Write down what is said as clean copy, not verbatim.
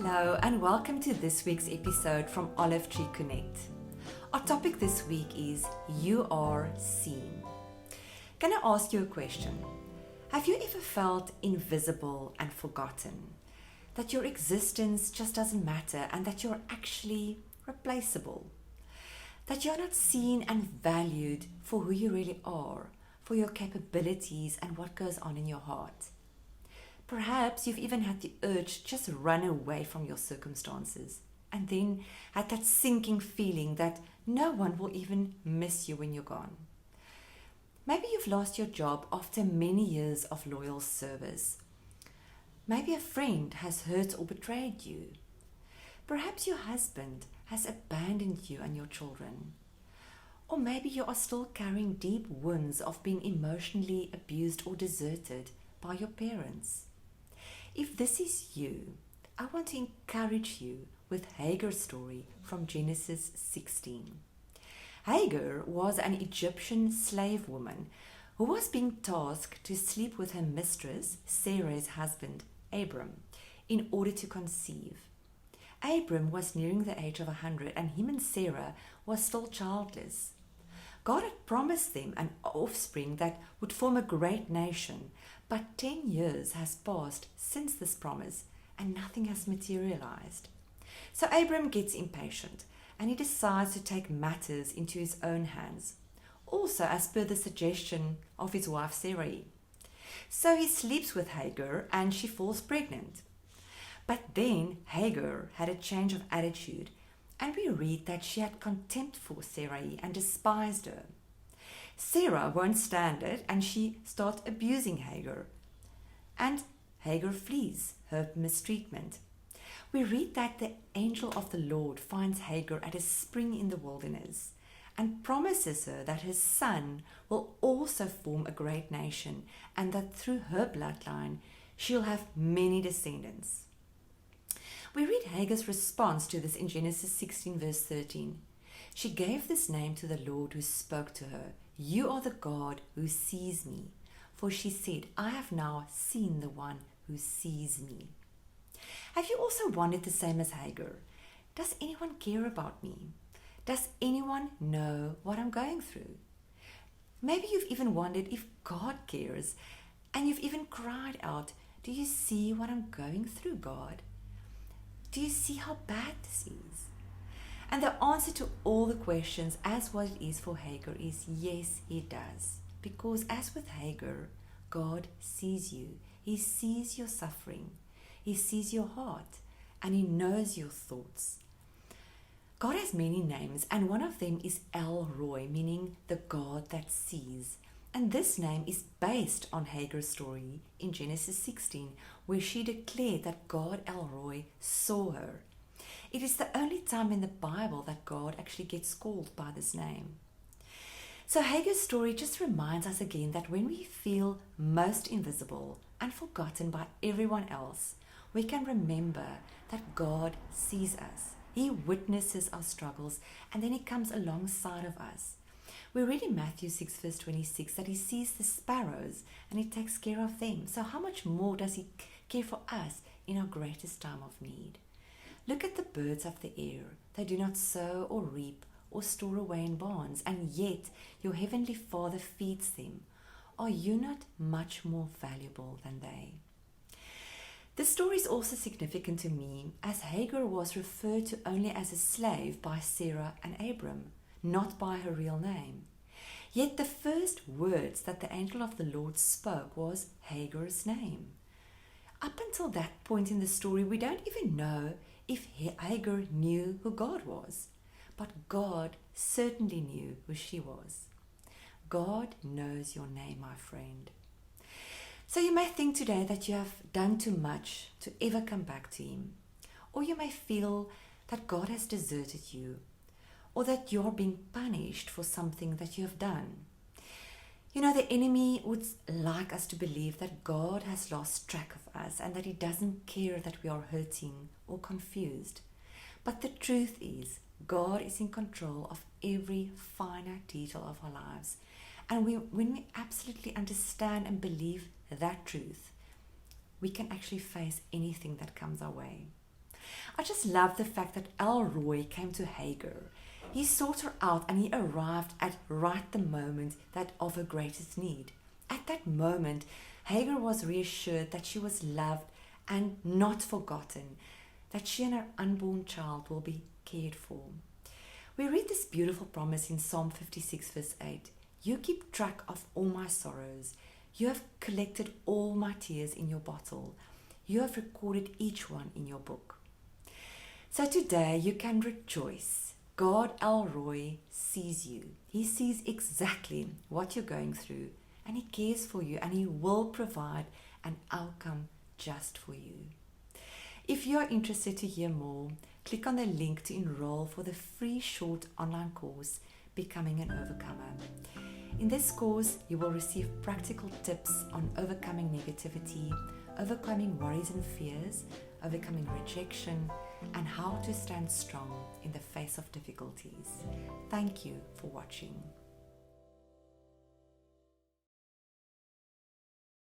Hello and welcome to this week's episode from Olive Tree Connect. Our topic this week is You Are Seen. Can I ask you a question? Have you ever felt invisible and forgotten? That your existence just doesn't matter and that you're actually replaceable? That you're not seen and valued for who you really are, for your capabilities and what goes on in your heart? Perhaps you've even had the urge to just run away from your circumstances and then had that sinking feeling that no one will even miss you when you're gone. Maybe you've lost your job after many years of loyal service. Maybe a friend has hurt or betrayed you. Perhaps your husband has abandoned you and your children. Or maybe you are still carrying deep wounds of being emotionally abused or deserted by your parents. If this is you, I want to encourage you with Hagers Story from Genesis 16. Hagar was an Egyptian slave woman who was being tasked to sleep with her mistress, Sarah's husband, Abram, in order to conceive. Abram was nearing the age of 100 and him and Sarah were still childless. God had promised them an offspring that would form a great nation, but 10 years has passed since this promise and nothing has materialized. So Abram gets impatient and he decides to take matters into his own hands, also as per the suggestion of his wife Sarai. So he sleeps with Hagar and she falls pregnant. But then Hagar had a change of attitude and we read that she had contempt for Sarai and despised her. Sarah won't stand it and she starts abusing Hagar. And Hagar flees her mistreatment. We read that the angel of the Lord finds Hagar at a spring in the wilderness and promises her that her son will also form a great nation and that through her bloodline she'll have many descendants. We read Hagar's response to this in Genesis 16 verse 13. She gave this name to the Lord who spoke to her. You are the God who sees me. For she said, I have now seen the one who sees me. Have you also wondered the same as Hagar? Does anyone care about me? Does anyone know what I'm going through? Maybe you've even wondered if God cares and you've even cried out, do you see what I'm going through, God? Do you see how bad this is? And the answer to all the questions, as what it is for Hagar, is yes, he does. Because as with Hagar, God sees you. He sees your suffering. He sees your heart. And he knows your thoughts. God has many names, and one of them is El Roi, meaning the God that sees. And this name is based on Hagar's story in Genesis 16, where she declared that God El Roi saw her. It is the only time in the Bible that God actually gets called by this name. So Hagar's story just reminds us again that when we feel most invisible and forgotten by everyone else, we can remember that God sees us. He witnesses our struggles and then he comes alongside of us. We read in Matthew 6 verse 26 that he sees the sparrows and he takes care of them. So how much more does he care for us in our greatest time of need? Look at the birds of the air. They do not sow or reap or store away in barns, and yet your heavenly Father feeds them. Are you not much more valuable than they? This story is also significant to me as Hagar was referred to only as a slave by Sarah and Abram, not by her real name. Yet the first words that the angel of the Lord spoke was Hagar's name. Up until that point in the story, we don't even know if Hagar knew who God was. But God certainly knew who she was. God knows your name, my friend. So you may think today that you have done too much to ever come back to him. Or you may feel that God has deserted you, or that you're being punished for something that you have done. You know, the enemy would like us to believe that God has lost track of us and that he doesn't care that we are hurting or confused. But the truth is, God is in control of every finite detail of our lives. And when we absolutely understand and believe that truth, we can actually face anything that comes our way. I just love the fact that Elroy came to Hagar. He sought her out and he arrived at right the moment that of her greatest need. At that moment, Hagar was reassured that she was loved and not forgotten, that she and her unborn child will be cared for. We read this beautiful promise in Psalm 56 verse 8. You keep track of all my sorrows. You have collected all my tears in your bottle. You have recorded each one in your book. So today you can rejoice. God Elroy sees you. He sees exactly what you're going through, and He cares for you, and He will provide an outcome just for you. If you are interested to hear more, click on the link to enroll for the free short online course, Becoming an Overcomer. In this course, you will receive practical tips on overcoming negativity, overcoming worries and fears, overcoming rejection, and how to stand strong in the face of difficulties. Thank you for watching.